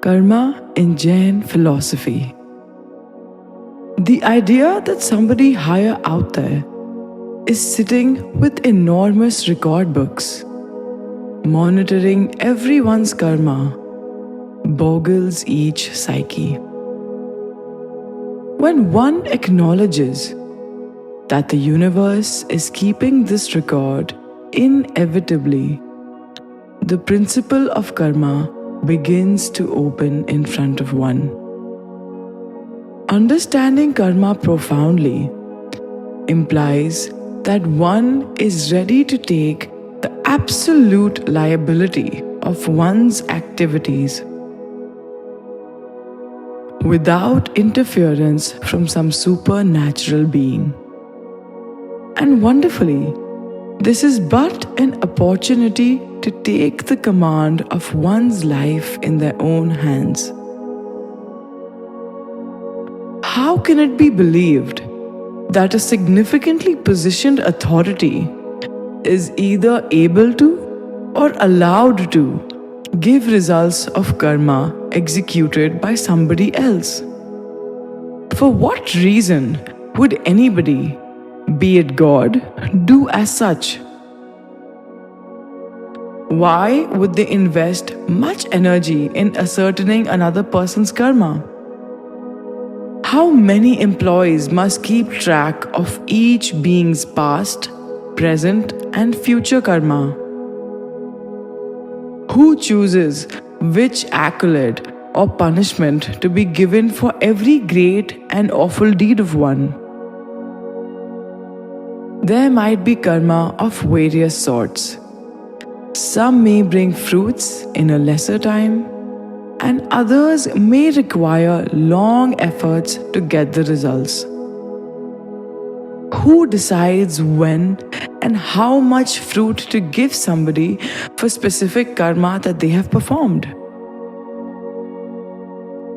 Karma in Jain philosophy. The idea that somebody higher out there is sitting with enormous record books, monitoring everyone's karma, boggles each psyche. When one acknowledges that the universe is keeping this record, inevitably, the principle of karma begins to open in front of one. Understanding karma profoundly implies that one is ready to take the absolute liability of one's activities without interference from some supernatural being. And wonderfully, this is but an opportunity to take the command of one's life in their own hands. How can it be believed that a significantly positioned authority is either able to or allowed to give results of karma executed by somebody else? For what reason would anybody, be it God, do as such? Why would they invest much energy in ascertaining another person's karma? How many employees must keep track of each being's past, present, and future karma? Who chooses which accolade or punishment to be given for every great and awful deed of one? There might be karma of various sorts. Some may bring fruits in a lesser time, and others may require long efforts to get the results. Who decides when and how much fruit to give somebody for specific karma that they have performed?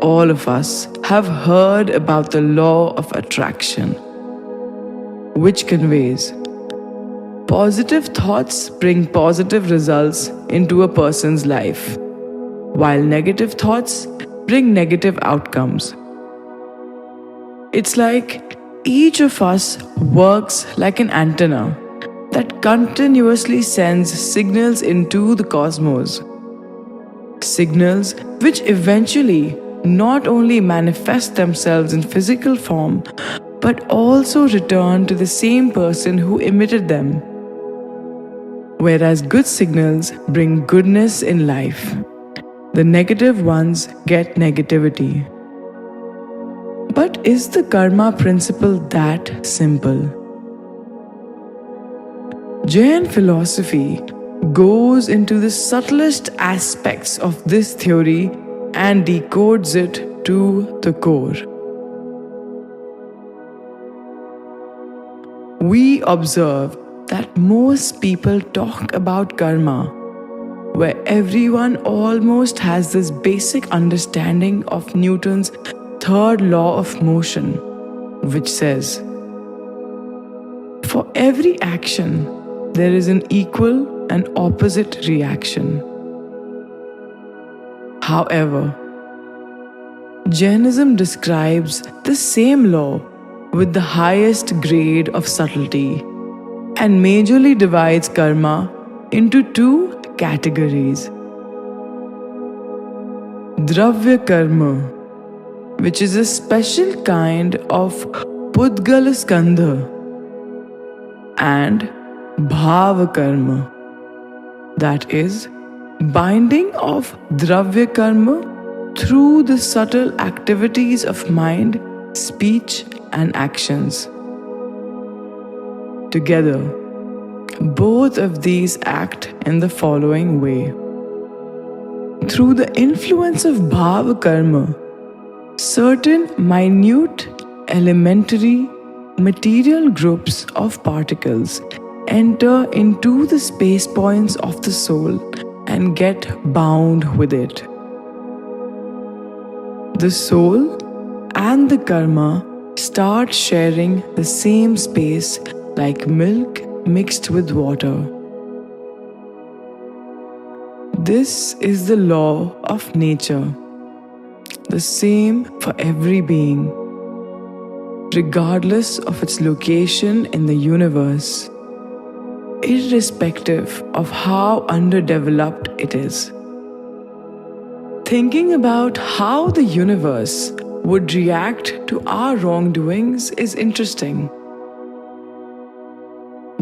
All of us have heard about the law of attraction, which conveys positive thoughts bring positive results into a person's life, while negative thoughts bring negative outcomes. It's like each of us works like an antenna that continuously sends signals into the cosmos. Signals which eventually not only manifest themselves in physical form, but also return to the same person who emitted them. Whereas good signals bring goodness in life, the negative ones get negativity. But is the karma principle that simple? Jain philosophy goes into the subtlest aspects of this theory and decodes it to the core. We observe that most people talk about karma, where everyone almost has this basic understanding of Newton's third law of motion, which says, for every action, there is an equal and opposite reaction. However, Jainism describes the same law with the highest grade of subtlety and majorly divides karma into two categories. Dravya karma, which is a special kind of Pudgala skandha, and Bhava karma, that is, binding of Dravya karma through the subtle activities of mind, speech, and actions. Together, both of these act in the following way. Through the influence of Bhava karma, certain minute, elementary, material groups of particles enter into the space points of the soul and get bound with it. The soul and the karma start sharing the same space like milk mixed with water. This is the law of nature, the same for every being, regardless of its location in the universe, irrespective of how underdeveloped it is. Thinking about how the universe would react to our wrongdoings is interesting.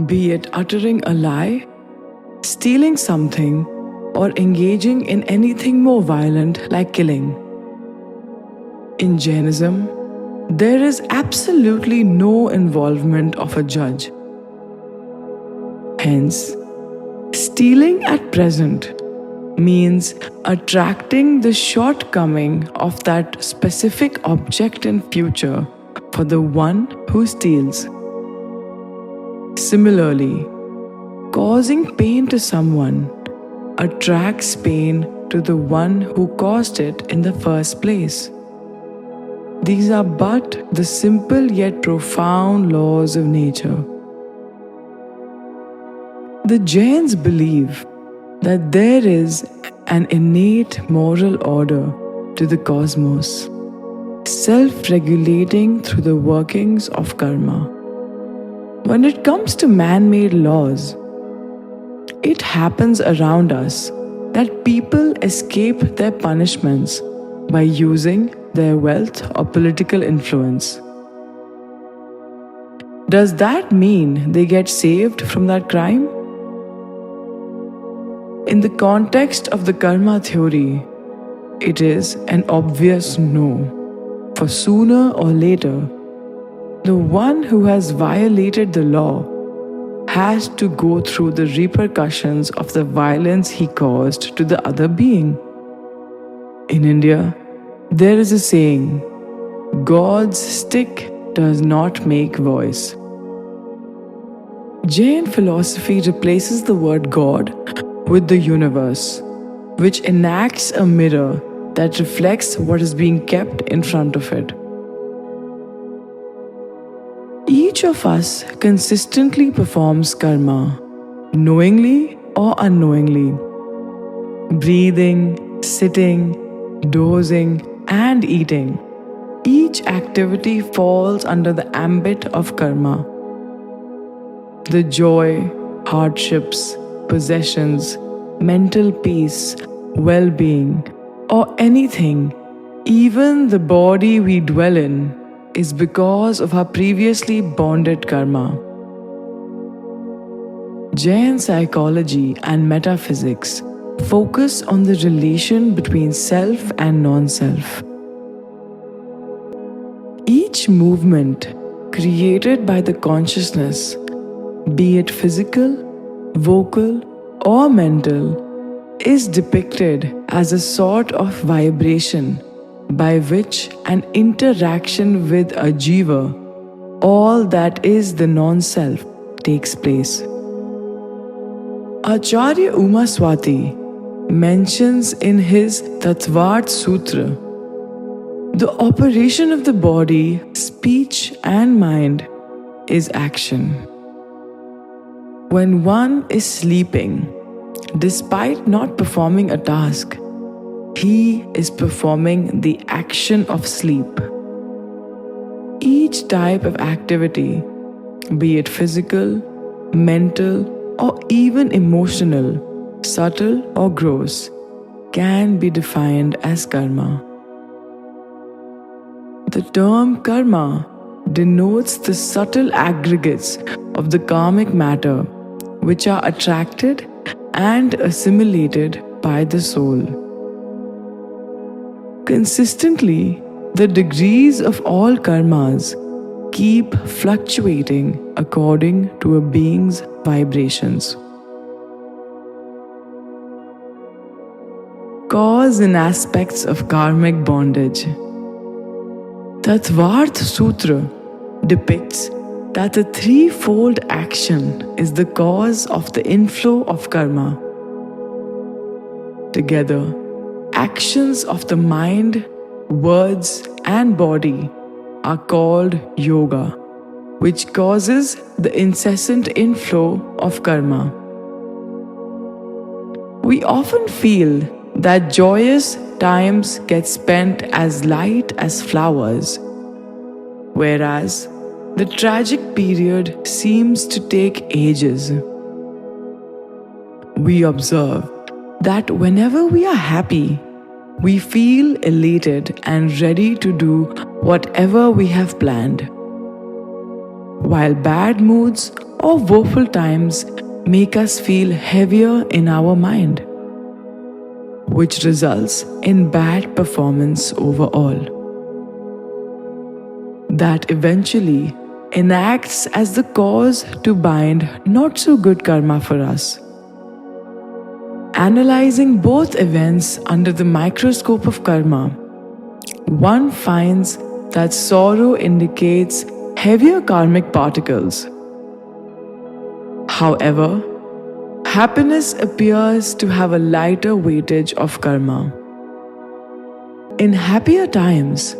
Be it uttering a lie, stealing something, or engaging in anything more violent like killing. In Jainism, there is absolutely no involvement of a judge. Hence, stealing at present means attracting the shortcoming of that specific object in future for the one who steals. Similarly, causing pain to someone attracts pain to the one who caused it in the first place. These are but the simple yet profound laws of nature. The Jains believe that there is an innate moral order to the cosmos, self-regulating through the workings of karma. When it comes to man-made laws, it happens around us that people escape their punishments by using their wealth or political influence. Does that mean they get saved from that crime? In the context of the karma theory, it is an obvious no. For sooner or later, the one who has violated the law has to go through the repercussions of the violence he caused to the other being. In India, there is a saying, God's stick does not make voice. Jain philosophy replaces the word God with the universe, which enacts a mirror that reflects what is being kept in front of it. Each of us consistently performs karma, knowingly or unknowingly. Breathing, sitting, dozing, and eating. Each activity falls under the ambit of karma. The joy, hardships, possessions, mental peace, well-being, or anything, even the body we dwell in, is because of our previously bonded karma. Jain psychology and metaphysics focus on the relation between self and non-self. Each movement created by the consciousness, be it physical, vocal, or mental, is depicted as a sort of vibration by which an interaction with a jiva, all that is the non-self, takes place. Acharya Umaswati mentions in his Tattvart Sutra, the operation of the body, speech and mind is action. When one is sleeping, despite not performing a task, he is performing the action of sleep. Each type of activity, be it physical, mental, or even emotional, subtle or gross, can be defined as karma. The term karma denotes the subtle aggregates of the karmic matter which are attracted and assimilated by the soul. Consistently, the degrees of all karmas keep fluctuating according to a being's vibrations. Cause and aspects of karmic bondage. Tattvart Sutra depicts that the threefold action is the cause of the inflow of karma. Together, actions of the mind, words, and body are called yoga, which causes the incessant inflow of karma. We often feel that joyous times get spent as light as flowers, whereas the tragic period seems to take ages. We observe that whenever we are happy, we feel elated and ready to do whatever we have planned, while bad moods or woeful times make us feel heavier in our mind, which results in bad performance overall. That eventually enacts as the cause to bind not so good karma for us. Analyzing both events under the microscope of karma, one finds that sorrow indicates heavier karmic particles. However, happiness appears to have a lighter weightage of karma. In happier times,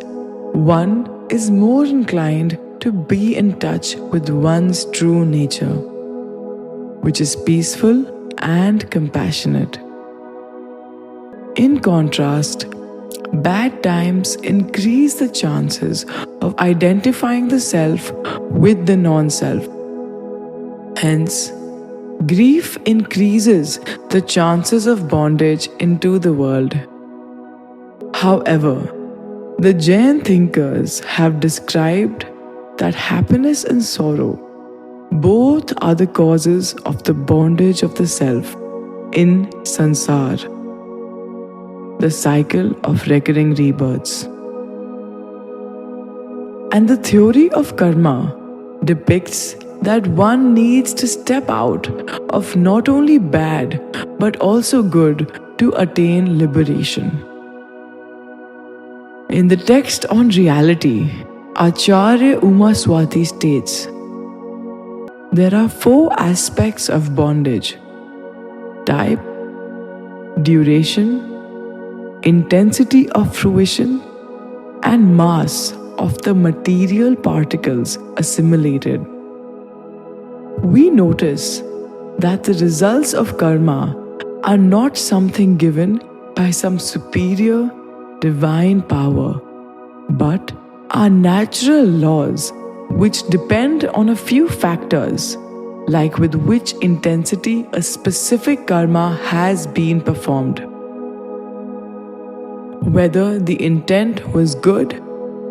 one is more inclined to be in touch with one's true nature, which is peaceful and compassionate. In contrast, bad times increase the chances of identifying the self with the non-self. Hence, grief increases the chances of bondage into the world. However, the Jain thinkers have described that happiness and sorrow both are the causes of the bondage of the self in sansar, the cycle of recurring rebirths. And the theory of karma depicts that one needs to step out of not only bad but also good to attain liberation. In the text on reality, Acharya Uma Swati states, there are 4 aspects of bondage: type, duration, intensity of fruition, and mass of the material particles assimilated. We notice that the results of karma are not something given by some superior divine power, but are natural laws which depend on a few factors, like with which intensity a specific karma has been performed. Whether the intent was good,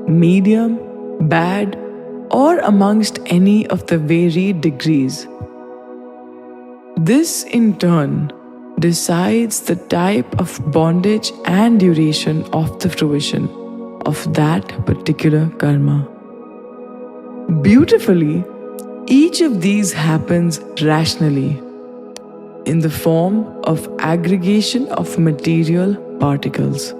medium, bad, or amongst any of the varied degrees. This in turn decides the type of bondage and duration of the fruition of that particular karma. Beautifully, each of these happens rationally in the form of aggregation of material particles.